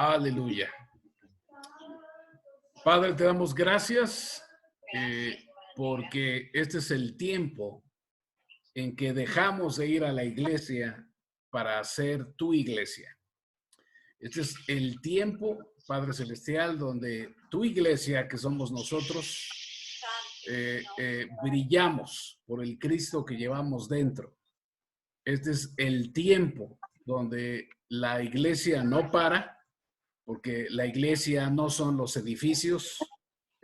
Aleluya. Padre, te damos gracias porque este es el tiempo en que dejamos de ir a la iglesia para hacer tu iglesia. Este es el tiempo, Padre Celestial, donde tu iglesia, que somos nosotros, brillamos por el Cristo que llevamos dentro. Este es el tiempo donde la iglesia no para, porque la iglesia no son los edificios.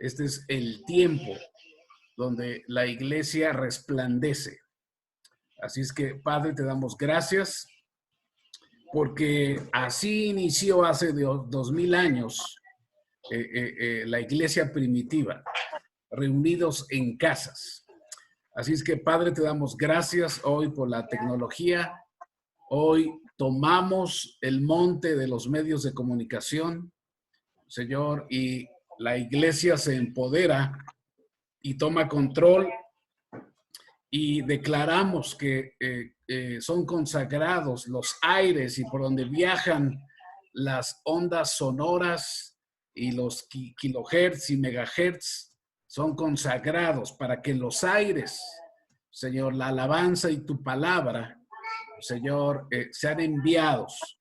Este es el tiempo donde la iglesia resplandece. Así es que, Padre, te damos gracias porque así inició hace 2000 años la iglesia primitiva, reunidos en casas. Así es que, Padre, te damos gracias hoy por la tecnología. Hoy tomamos el monte de los medios de comunicación, Señor, y la iglesia se empodera y toma control y declaramos que son consagrados los aires y por donde viajan las ondas sonoras y los kilohertz y megahertz son consagrados para que los aires, Señor, la alabanza y tu palabra, Señor, sean enviados,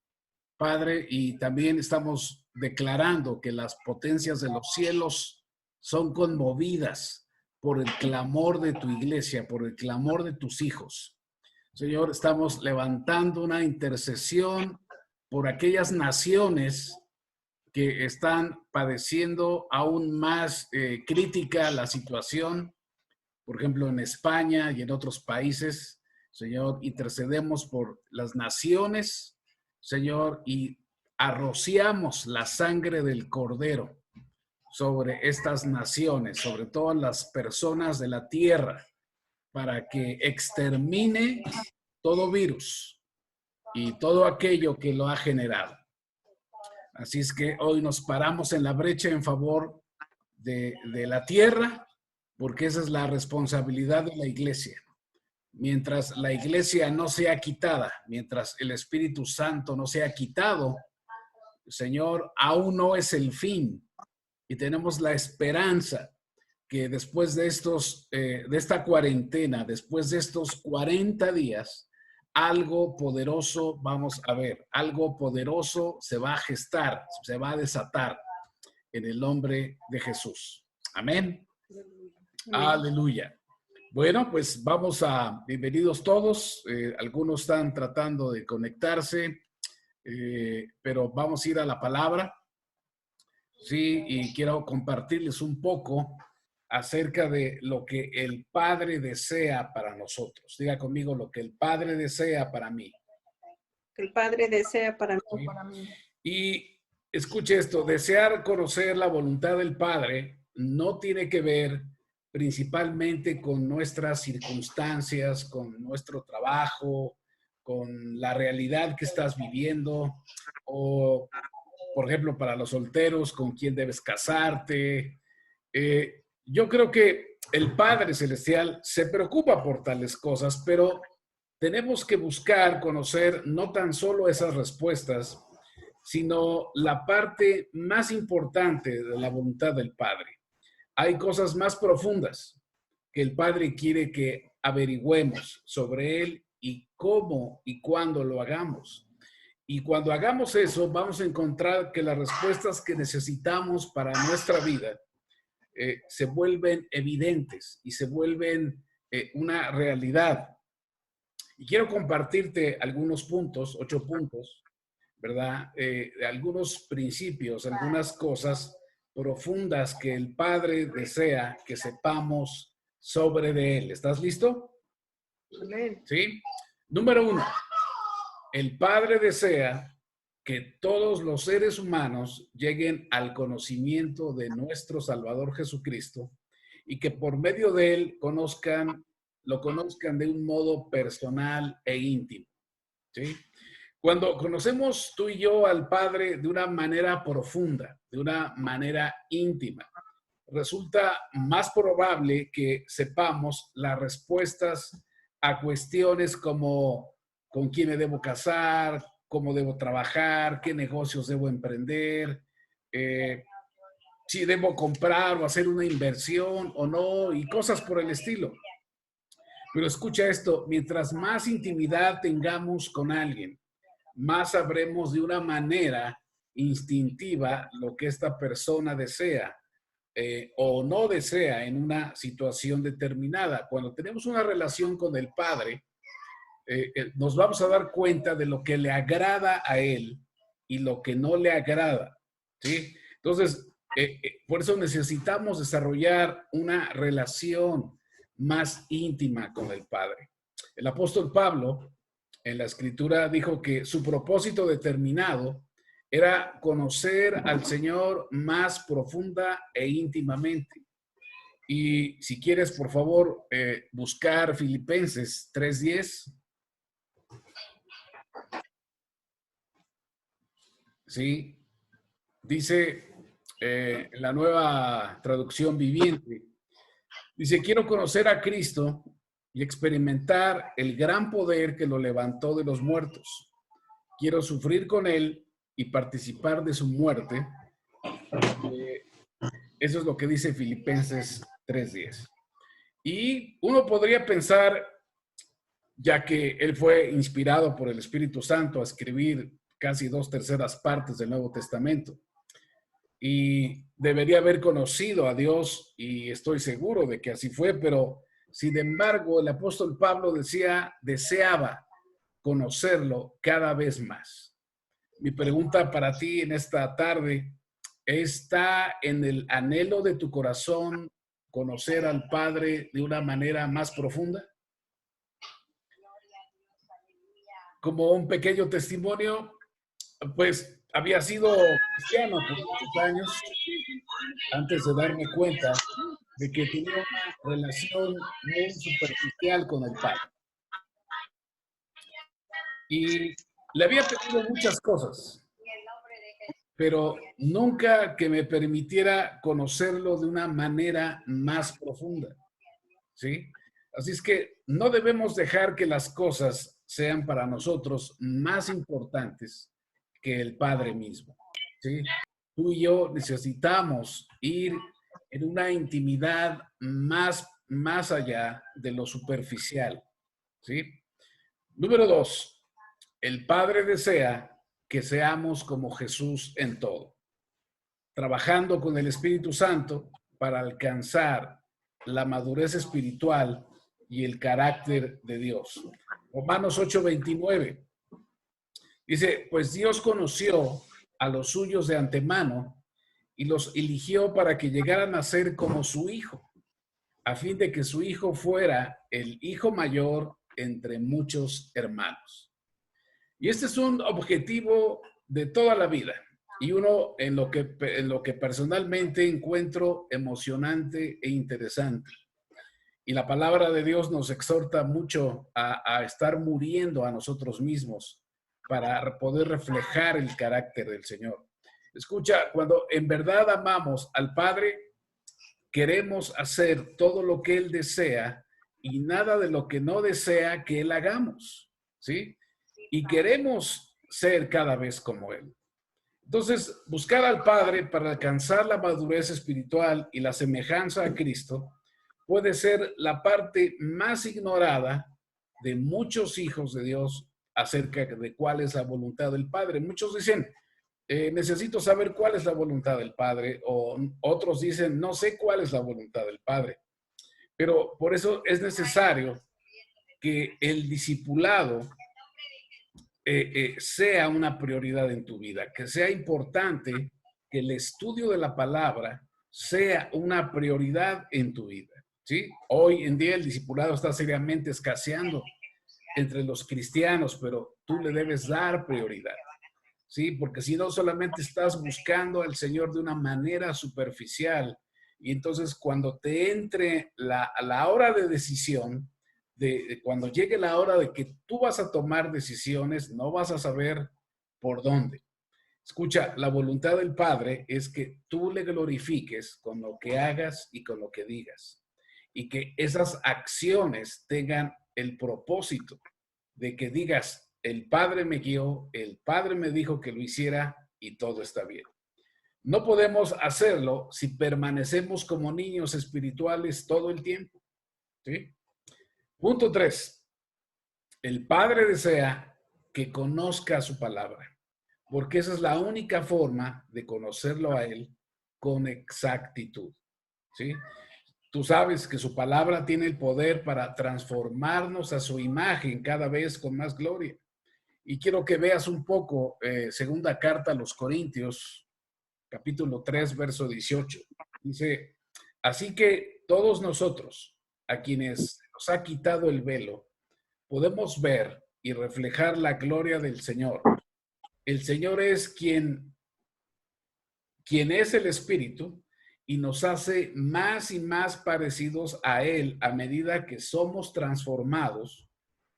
Padre, y también estamos declarando que las potencias de los cielos son conmovidas por el clamor de tu iglesia, por el clamor de tus hijos. Señor, estamos levantando una intercesión por aquellas naciones que están padeciendo aún más crítica la situación, por ejemplo, en España y en otros países. Señor, intercedemos por las naciones, Señor, y arrociamos la sangre del Cordero sobre estas naciones, sobre todas las personas de la tierra, para que extermine todo virus y todo aquello que lo ha generado. Así es que hoy nos paramos en la brecha en favor de la tierra, porque esa es la responsabilidad de la iglesia. Mientras la iglesia no sea quitada, mientras el Espíritu Santo no sea quitado, Señor, aún no es el fin. Y tenemos la esperanza que después de de esta cuarentena, después de estos 40 días, algo poderoso vamos a ver, algo poderoso se va a gestar, se va a desatar en el nombre de Jesús. Amén. Aleluya. Bueno, pues bienvenidos todos. Algunos están tratando de conectarse, pero vamos a ir a la palabra. Sí, y quiero compartirles un poco acerca de lo que el Padre desea para nosotros. Diga conmigo lo que el Padre desea para mí. El Padre desea para mí. Y escuche esto, desear conocer la voluntad del Padre no tiene que ver principalmente con nuestras circunstancias, con nuestro trabajo, con la realidad que estás viviendo, o, por ejemplo, para los solteros, con quién debes casarte. Yo creo que el Padre Celestial se preocupa por tales cosas, pero tenemos que buscar conocer no tan solo esas respuestas, sino la parte más importante de la voluntad del Padre. Hay cosas más profundas que el Padre quiere que averigüemos sobre Él y cómo y cuándo lo hagamos. Y cuando hagamos eso, vamos a encontrar que las respuestas que necesitamos para nuestra vida se vuelven evidentes y se vuelven una realidad. Y quiero compartirte algunos puntos, 8 puntos, ¿verdad? Algunos principios, algunas cosas profundas que el Padre desea que sepamos sobre de Él. ¿Estás listo? Amén. ¿Sí? Número 1. El Padre desea que todos los seres humanos lleguen al conocimiento de nuestro Salvador Jesucristo y que por medio de Él lo conozcan de un modo personal e íntimo. ¿Sí? Cuando conocemos tú y yo al Padre de una manera profunda, de una manera íntima, resulta más probable que sepamos las respuestas a cuestiones como con quién me debo casar, cómo debo trabajar, qué negocios debo emprender, si debo comprar o hacer una inversión o no, y cosas por el estilo. Pero escucha esto, mientras más intimidad tengamos con alguien, más sabremos de una manera instintiva lo que esta persona desea o no desea en una situación determinada. Cuando tenemos una relación con el Padre, nos vamos a dar cuenta de lo que le agrada a Él y lo que no le agrada, ¿sí? Entonces, por eso necesitamos desarrollar una relación más íntima con el Padre. El apóstol Pablo en la escritura dijo que su propósito determinado era conocer al Señor más profunda e íntimamente. Y si quieres, por favor, buscar Filipenses 3:10. Sí, dice en la nueva traducción viviente, dice, quiero conocer a Cristo y experimentar el gran poder que lo levantó de los muertos. Quiero sufrir con Él y participar de su muerte. Eso es lo que dice Filipenses 3:10. Y uno podría pensar, ya que él fue inspirado por el Espíritu Santo a escribir casi 2/3 partes del Nuevo Testamento, y debería haber conocido a Dios, y estoy seguro de que así fue, pero sin embargo el apóstol Pablo deseaba conocerlo cada vez más. Mi pregunta para ti en esta tarde, ¿está en el anhelo de tu corazón conocer al Padre de una manera más profunda? Como un pequeño testimonio, pues había sido cristiano por muchos años antes de darme cuenta de que tenía una relación muy superficial con el Padre. Y le había pedido muchas cosas, pero nunca que me permitiera conocerlo de una manera más profunda, ¿sí? Así es que no debemos dejar que las cosas sean para nosotros más importantes que el Padre mismo, ¿sí? Tú y yo necesitamos ir en una intimidad más allá de lo superficial, ¿sí? Número 2, el Padre desea que seamos como Jesús en todo, trabajando con el Espíritu Santo para alcanzar la madurez espiritual y el carácter de Dios. Romanos 8:29 dice, pues Dios conoció a los suyos de antemano y los eligió para que llegaran a ser como su Hijo, a fin de que su Hijo fuera el hijo mayor entre muchos hermanos. Y este es un objetivo de toda la vida y uno en lo que personalmente encuentro emocionante e interesante. Y la palabra de Dios nos exhorta mucho a estar muriendo a nosotros mismos para poder reflejar el carácter del Señor. Escucha, cuando en verdad amamos al Padre, queremos hacer todo lo que Él desea y nada de lo que no desea que Él hagamos, ¿sí? Y queremos ser cada vez como Él. Entonces, buscar al Padre para alcanzar la madurez espiritual y la semejanza a Cristo puede ser la parte más ignorada de muchos hijos de Dios acerca de cuál es la voluntad del Padre. Muchos dicen, necesito saber cuál es la voluntad del Padre, o otros dicen, no sé cuál es la voluntad del Padre. Pero por eso es necesario que el discipulado sea una prioridad en tu vida, que sea importante que el estudio de la palabra sea una prioridad en tu vida, ¿sí? Hoy en día el discipulado está seriamente escaseando entre los cristianos, pero tú le debes dar prioridad, ¿sí? Porque si no, solamente estás buscando al Señor de una manera superficial, y entonces cuando te entre la hora de decisión, cuando llegue la hora de que tú vas a tomar decisiones, no vas a saber por dónde. Escucha, la voluntad del Padre es que tú le glorifiques con lo que hagas y con lo que digas, y que esas acciones tengan el propósito de que digas, el Padre me guió, el Padre me dijo que lo hiciera y todo está bien. No podemos hacerlo si permanecemos como niños espirituales todo el tiempo. ¿Sí? Punto 3. El Padre desea que conozca su palabra, porque esa es la única forma de conocerlo a Él con exactitud. ¿Sí? Tú sabes que su palabra tiene el poder para transformarnos a su imagen cada vez con más gloria. Y quiero que veas un poco segunda carta a los Corintios, capítulo 3, verso 18. Dice, así que todos nosotros, a quienes nos ha quitado el velo, podemos ver y reflejar la gloria del Señor. El Señor es quien es el Espíritu y nos hace más y más parecidos a Él a medida que somos transformados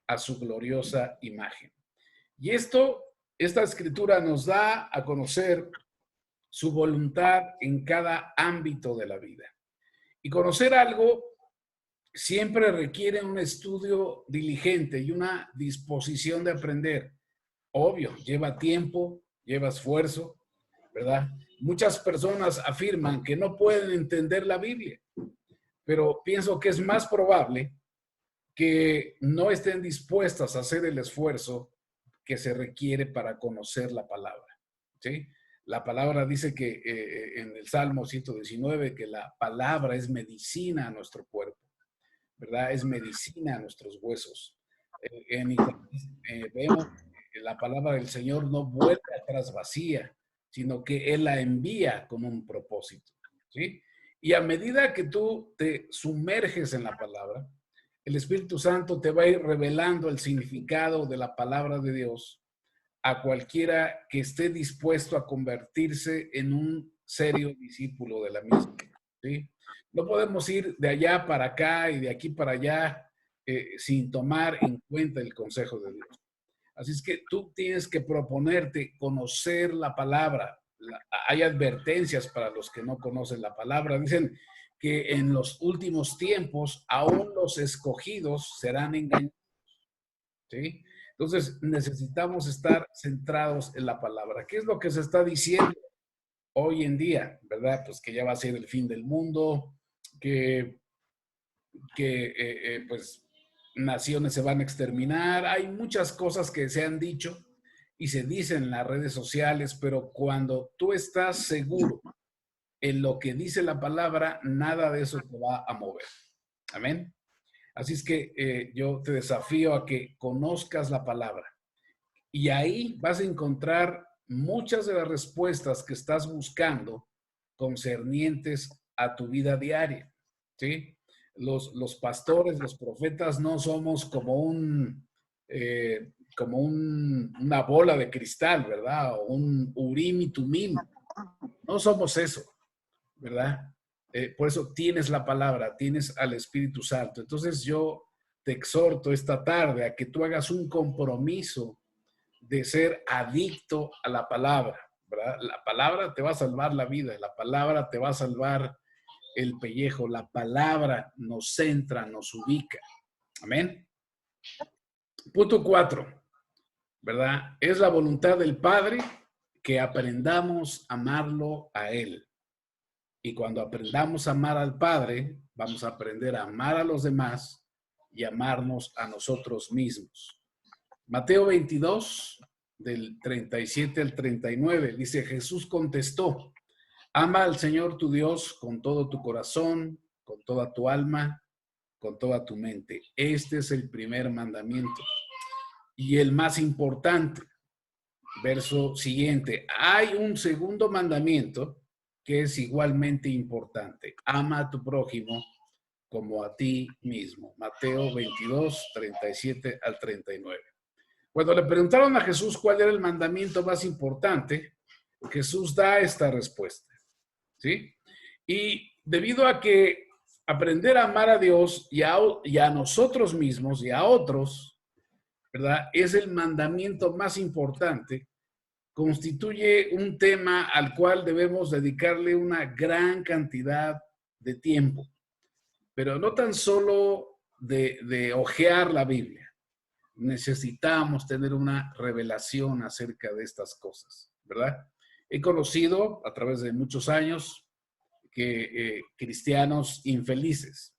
a su gloriosa imagen. Y esta escritura nos da a conocer su voluntad en cada ámbito de la vida. Y conocer algo siempre requiere un estudio diligente y una disposición de aprender. Obvio, lleva tiempo, lleva esfuerzo, ¿verdad? Muchas personas afirman que no pueden entender la Biblia, pero pienso que es más probable que no estén dispuestas a hacer el esfuerzo que se requiere para conocer la palabra, ¿sí? La palabra dice que en el Salmo 119 que la palabra es medicina a nuestro cuerpo, ¿verdad? Es medicina a nuestros huesos. Vemos que la palabra del Señor no vuelve atrás vacía, sino que Él la envía con un propósito, ¿sí? Y a medida que tú te sumerges en la palabra, el Espíritu Santo te va a ir revelando el significado de la palabra de Dios a cualquiera que esté dispuesto a convertirse en un serio discípulo de la misma, ¿sí? No podemos ir de allá para acá y de aquí para allá sin tomar en cuenta el consejo de Dios. Así es que tú tienes que proponerte conocer la palabra. Hay advertencias para los que no conocen la palabra. Dicen que en los últimos tiempos aún los escogidos serán engañados, ¿sí? Entonces necesitamos estar centrados en la palabra. ¿Qué es lo que se está diciendo hoy en día? ¿Verdad? Pues que ya va a ser el fin del mundo, que pues naciones se van a exterminar. Hay muchas cosas que se han dicho y se dicen en las redes sociales, pero cuando tú estás seguro en lo que dice la palabra, nada de eso te va a mover. Amén. Así es que yo te desafío a que conozcas la palabra y ahí vas a encontrar muchas de las respuestas que estás buscando concernientes a tu vida diaria, ¿sí? Los pastores, los profetas no somos como una bola de cristal, ¿verdad? O un urim y tumim. No somos eso, ¿verdad? Por eso tienes la palabra, tienes al Espíritu Santo. Entonces yo te exhorto esta tarde a que tú hagas un compromiso de ser adicto a la palabra, ¿verdad? La palabra te va a salvar la vida, la palabra te va a salvar el pellejo, la palabra nos centra, nos ubica. Amén. Punto 4, ¿verdad? Es la voluntad del Padre que aprendamos a amarlo a Él. Y cuando aprendamos a amar al Padre, vamos a aprender a amar a los demás y amarnos a nosotros mismos. Mateo 22, del 37 al 39, dice, Jesús contestó, ama al Señor tu Dios con todo tu corazón, con toda tu alma, con toda tu mente. Este es el primer mandamiento. Y el más importante, verso siguiente, hay un segundo mandamiento que es igualmente importante. Ama a tu prójimo como a ti mismo. Mateo 22, 37 al 39. Cuando le preguntaron a Jesús cuál era el mandamiento más importante, Jesús da esta respuesta, ¿sí? Y debido a que aprender a amar a Dios y a nosotros mismos y a otros, ¿verdad? Es el mandamiento más importante, constituye un tema al cual debemos dedicarle una gran cantidad de tiempo, pero no tan solo de hojear la Biblia. necesitamos tener una revelación acerca de estas cosas, ¿verdad? He conocido a través de muchos años que cristianos infelices,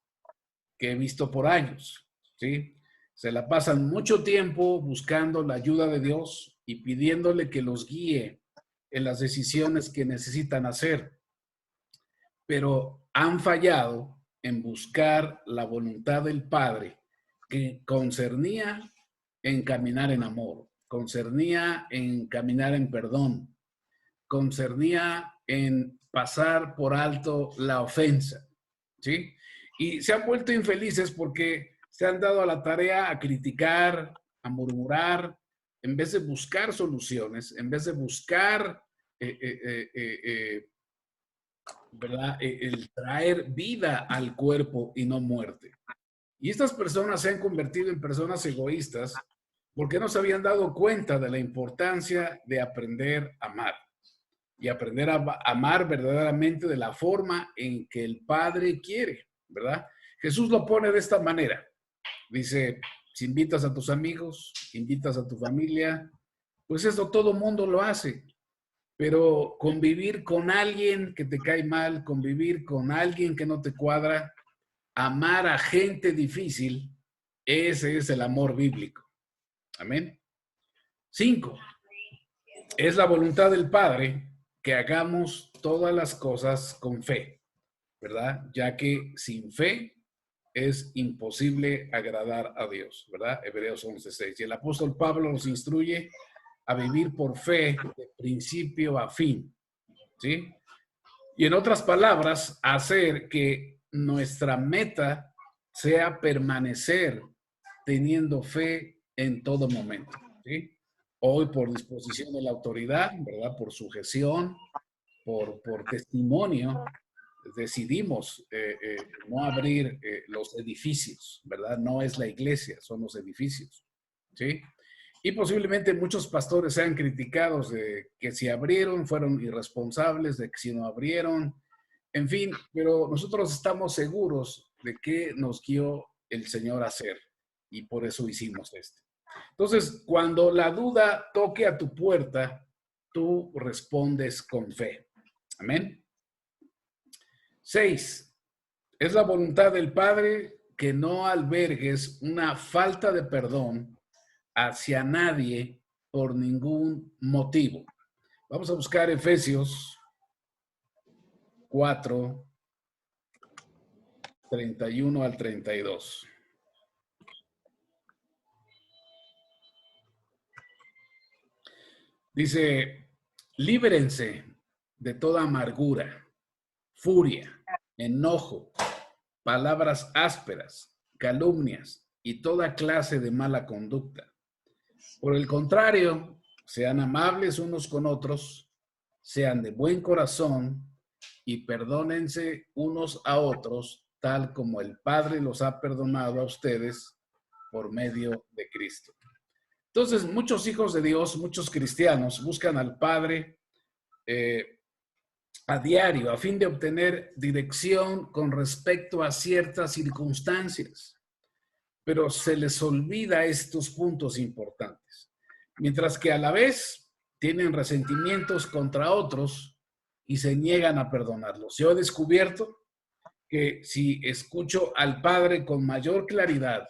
que he visto por años, ¿sí? Se la pasan mucho tiempo buscando la ayuda de Dios y pidiéndole que los guíe en las decisiones que necesitan hacer, pero han fallado en buscar la voluntad del Padre que concernía en caminar en amor, concernía en caminar en perdón, concernía en pasar por alto la ofensa, ¿sí? Y se han vuelto infelices porque se han dado a la tarea a criticar, a murmurar, en vez de buscar soluciones, en vez de buscar, ¿verdad? El traer vida al cuerpo y no muerte. Y estas personas se han convertido en personas egoístas porque no se habían dado cuenta de la importancia de aprender a amar y aprender a amar verdaderamente de la forma en que el Padre quiere, ¿verdad? Jesús lo pone de esta manera. Dice, si invitas a tus amigos, invitas a tu familia, pues eso todo mundo lo hace. Pero convivir con alguien que te cae mal, convivir con alguien que no te cuadra, amar a gente difícil, ese es el amor bíblico. Amén. 5. Es la voluntad del Padre que hagamos todas las cosas con fe, ¿verdad? Ya que sin fe es imposible agradar a Dios, ¿verdad? Hebreos 11:6. Y el apóstol Pablo nos instruye a vivir por fe de principio a fin, ¿sí? Y en otras palabras, hacer que nuestra meta sea permanecer teniendo fe en todo momento, ¿sí? Hoy por disposición de la autoridad, ¿verdad? Por sujeción, por testimonio, decidimos no abrir los edificios, ¿verdad? No es la iglesia, son los edificios, ¿sí? Y posiblemente muchos pastores sean criticados de que si abrieron fueron irresponsables, de que si no abrieron, en fin, pero nosotros estamos seguros de que nos guió el Señor a hacer y por eso hicimos esto. Entonces, cuando la duda toque a tu puerta, tú respondes con fe. Amén. 6. Es la voluntad del Padre que no albergues una falta de perdón hacia nadie por ningún motivo. Vamos a buscar Efesios 4, 31 al 32. Dice, líbrense de toda amargura, furia, enojo, palabras ásperas, calumnias y toda clase de mala conducta. Por el contrario, sean amables unos con otros, sean de buen corazón y perdónense unos a otros, tal como el Padre los ha perdonado a ustedes por medio de Cristo. Entonces, muchos hijos de Dios, muchos cristianos buscan al Padre a diario a fin de obtener dirección con respecto a ciertas circunstancias, pero se les olvida estos puntos importantes. Mientras que a la vez tienen resentimientos contra otros y se niegan a perdonarlos. Yo he descubierto que si escucho al Padre con mayor claridad,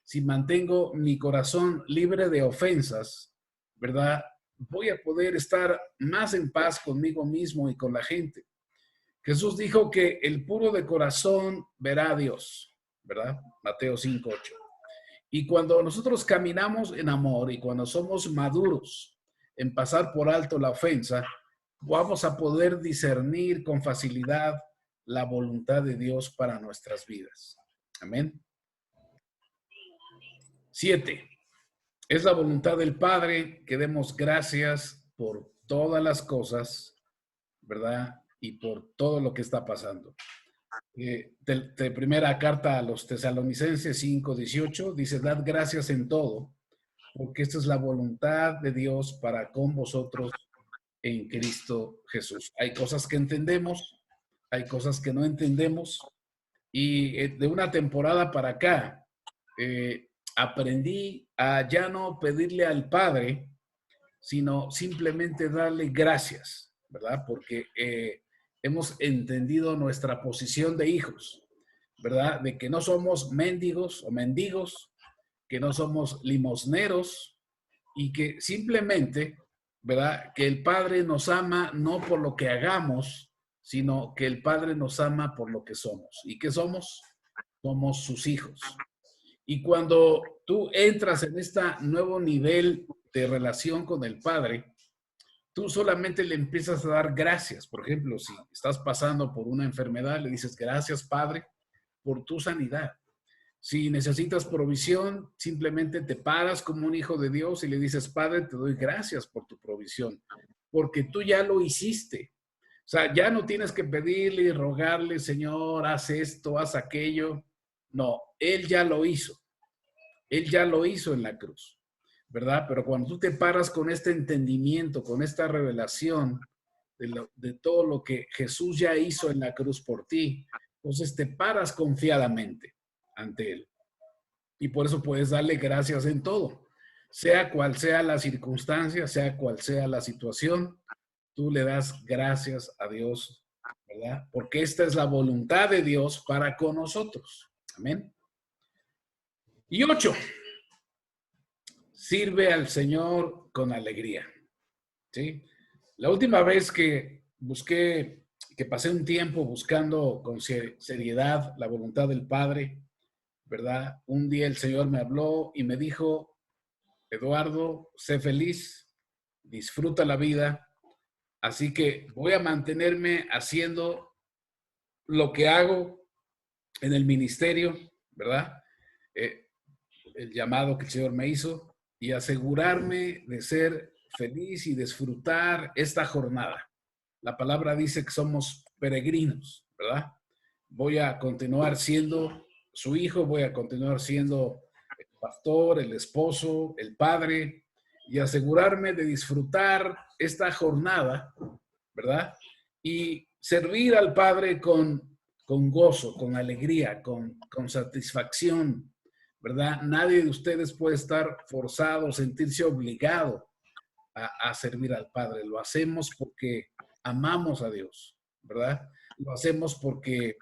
si mantengo mi corazón libre de ofensas, ¿verdad? Voy a poder estar más en paz conmigo mismo y con la gente. Jesús dijo que el puro de corazón verá a Dios, ¿verdad? Mateo 5:8. Y cuando nosotros caminamos en amor y cuando somos maduros en pasar por alto la ofensa, vamos a poder discernir con facilidad la voluntad de Dios para nuestras vidas. Amén. 7. Es la voluntad del Padre que demos gracias por todas las cosas, ¿verdad? Y por todo lo que está pasando. De primera carta a los Tesalonicenses 5:18 dice, dad gracias en todo, porque esta es la voluntad de Dios para con vosotros en Cristo Jesús. Hay cosas que entendemos, hay cosas que no entendemos, y de una temporada para acá aprendí a ya no pedirle al Padre, sino simplemente darle gracias, ¿verdad? Porque hemos entendido nuestra posición de hijos, ¿verdad? De que no somos mendigos o mendigos, que no somos limosneros y que simplemente, ¿verdad? Que el Padre nos ama no por lo que hagamos, sino que el Padre nos ama por lo que somos. ¿Y qué somos? Somos sus hijos. Y cuando tú entras en este nuevo nivel de relación con el Padre, tú solamente le empiezas a dar gracias. Por ejemplo, si estás pasando por una enfermedad, le dices gracias, Padre, por tu sanidad. Si necesitas provisión, simplemente te paras como un hijo de Dios y le dices, Padre, te doy gracias por tu provisión, porque tú ya lo hiciste. O sea, ya no tienes que pedirle y rogarle, Señor, haz esto, haz aquello. No, Él ya lo hizo. Él ya lo hizo en la cruz, ¿verdad? Pero cuando tú te paras con este entendimiento, con esta revelación de todo lo que Jesús ya hizo en la cruz por ti, entonces te paras confiadamente ante Él. Y por eso puedes darle gracias en todo. Sea cual sea la circunstancia, sea cual sea la situación, tú le das gracias a Dios, ¿verdad? Porque esta es la voluntad de Dios para con nosotros. Amén. Y 8, sirve al Señor con alegría. ¿Sí? La última vez que busqué, que pasé un tiempo buscando con seriedad la voluntad del Padre, ¿verdad? Un día el Señor me habló y me dijo, Eduardo, sé feliz, disfruta la vida, así que voy a mantenerme haciendo lo que hago en el ministerio, ¿verdad? El llamado que el Señor me hizo y asegurarme de ser feliz y disfrutar esta jornada. La palabra dice que somos peregrinos, ¿verdad? Voy a continuar siendo su hijo, voy a continuar siendo el pastor, el esposo, el padre, y asegurarme de disfrutar esta jornada, ¿verdad? Y servir al Padre con gozo, con alegría, con satisfacción, ¿verdad? Nadie de ustedes puede estar forzado, sentirse obligado a servir al Padre. Lo hacemos porque amamos a Dios, ¿verdad? Lo hacemos porque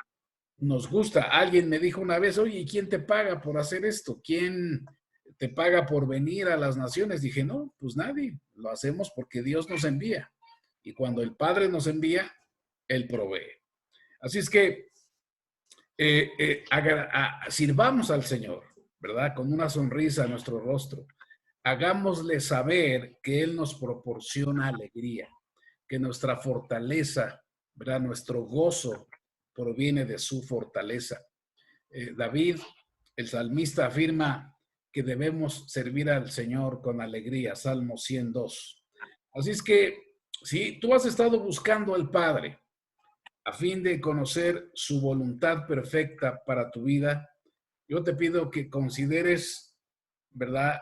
nos gusta. Alguien me dijo una vez, oye, ¿quién te paga por hacer esto? ¿Quién te paga por venir a las naciones? Dije, no, pues nadie. Lo hacemos porque Dios nos envía. Y cuando el Padre nos envía, Él provee. Así es que sirvamos al Señor, ¿verdad? Con una sonrisa a nuestro rostro. Hagámosle saber que Él nos proporciona alegría, que nuestra fortaleza, ¿verdad? Nuestro gozo proviene de su fortaleza. David, el salmista, afirma que debemos servir al Señor con alegría, Salmo 102. Así es que si tú has estado buscando al Padre a fin de conocer su voluntad perfecta para tu vida, yo te pido que consideres, ¿verdad?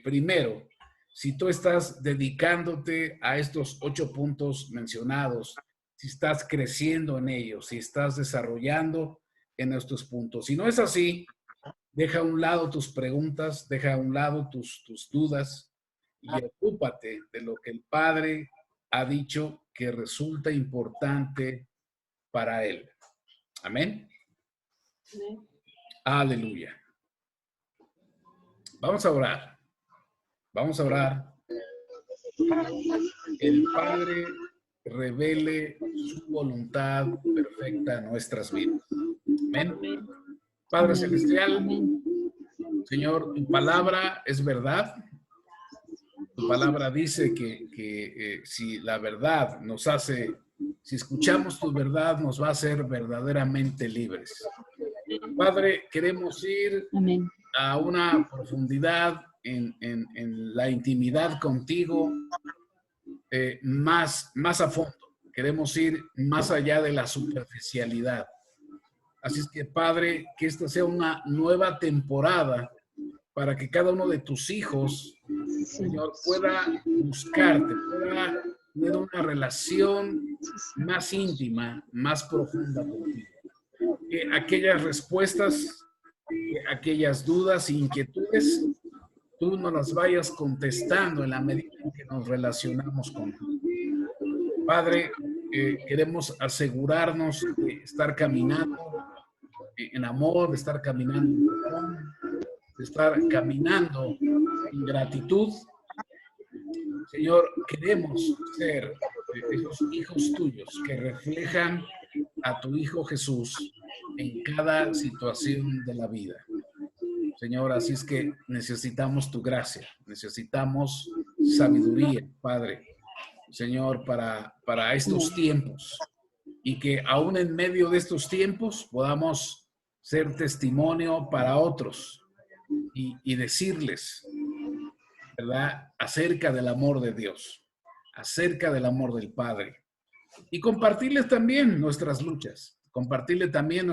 Primero, si tú estás dedicándote a estos 8 puntos mencionados, si estás creciendo en ellos, si estás desarrollando en estos puntos. Si no es así, deja a un lado tus preguntas, deja a un lado tus dudas y ocúpate de lo que el Padre ha dicho que resulta importante para él. Amén. Amén. Aleluya. Vamos a orar. Vamos a orar. El Padre revele su voluntad perfecta en nuestras vidas. Amén. Padre Celestial, Señor, tu palabra es verdad. Tu palabra dice que si la verdad nos hace, si escuchamos tu verdad, nos va a hacer verdaderamente libres. Padre, queremos ir a una profundidad en la intimidad contigo más a fondo. Queremos ir más allá de la superficialidad. Así es que, Padre, que esta sea una nueva temporada para que cada uno de tus hijos, Señor, pueda buscarte, pueda tener una relación más íntima, más profunda contigo. Que aquellas respuestas, que aquellas dudas e inquietudes tú nos las vayas contestando en la medida en que nos relacionamos con tú. Padre, queremos asegurarnos de estar caminando en amor, de estar caminando en perdón, de estar caminando en gratitud. Señor, queremos ser esos hijos tuyos que reflejan a tu Hijo Jesús en cada situación de la vida. Señor, así es que necesitamos tu gracia, necesitamos sabiduría, Padre, Señor, para estos tiempos, y que aún en medio de estos tiempos podamos ser testimonio para otros y decirles, ¿verdad?, acerca del amor de Dios, acerca del amor del Padre, y compartirles también nuestras luchas, compartirles también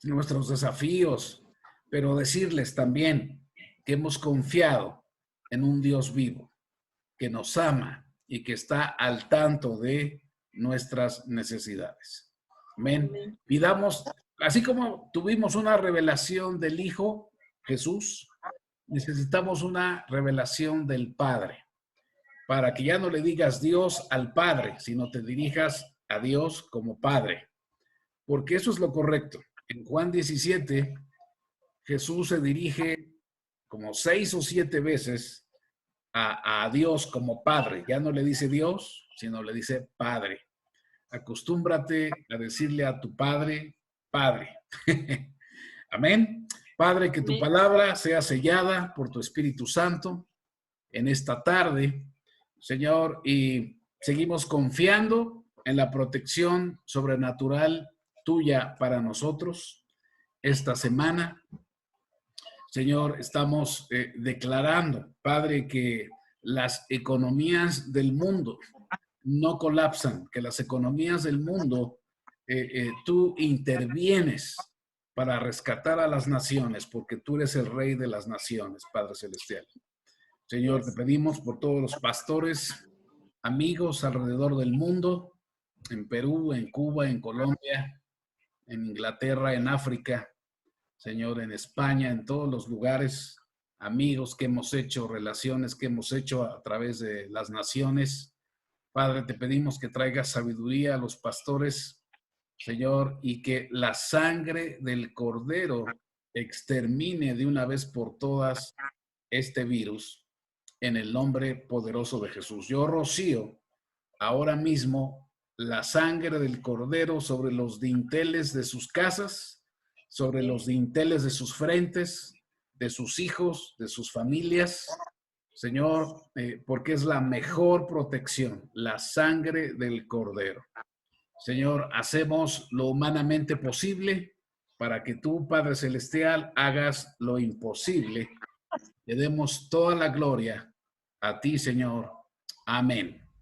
nuestros desafíos, pero decirles también que hemos confiado en un Dios vivo, que nos ama y que está al tanto de nuestras necesidades. Amén. Pidamos, así como tuvimos una revelación del Hijo Jesús, necesitamos una revelación del Padre, para que ya no le digas Dios al Padre, sino te dirijas a Dios como Padre, porque eso es lo correcto. En Juan 17, Jesús se dirige como 6 o 7 veces a Dios como Padre. Ya no le dice Dios, sino le dice Padre. Acostúmbrate a decirle a tu Padre, Padre. Amén. Padre, que tu palabra sea sellada por tu Espíritu Santo en esta tarde, Señor, y seguimos confiando en la protección sobrenatural tuya para nosotros esta semana. Señor, estamos declarando, Padre, que las economías del mundo no colapsan, que las economías del mundo, tú intervienes para rescatar a las naciones, porque tú eres el Rey de las naciones, Padre Celestial. Señor, te pedimos por todos los pastores, amigos alrededor del mundo, en Perú, en Cuba, en Colombia, en Inglaterra, en África, Señor, en España, en todos los lugares, amigos que hemos hecho, relaciones que hemos hecho a través de las naciones. Padre, te pedimos que traigas sabiduría a los pastores, Señor, y que la sangre del Cordero extermine de una vez por todas este virus en el nombre poderoso de Jesús. Yo rocío ahora mismo la sangre del Cordero sobre los dinteles de sus casas, sobre los dinteles de sus frentes, de sus hijos, de sus familias, Señor, porque es la mejor protección, la sangre del Cordero. Señor, hacemos lo humanamente posible para que tú, Padre Celestial, hagas lo imposible. Le demos toda la gloria a ti, Señor. Amén.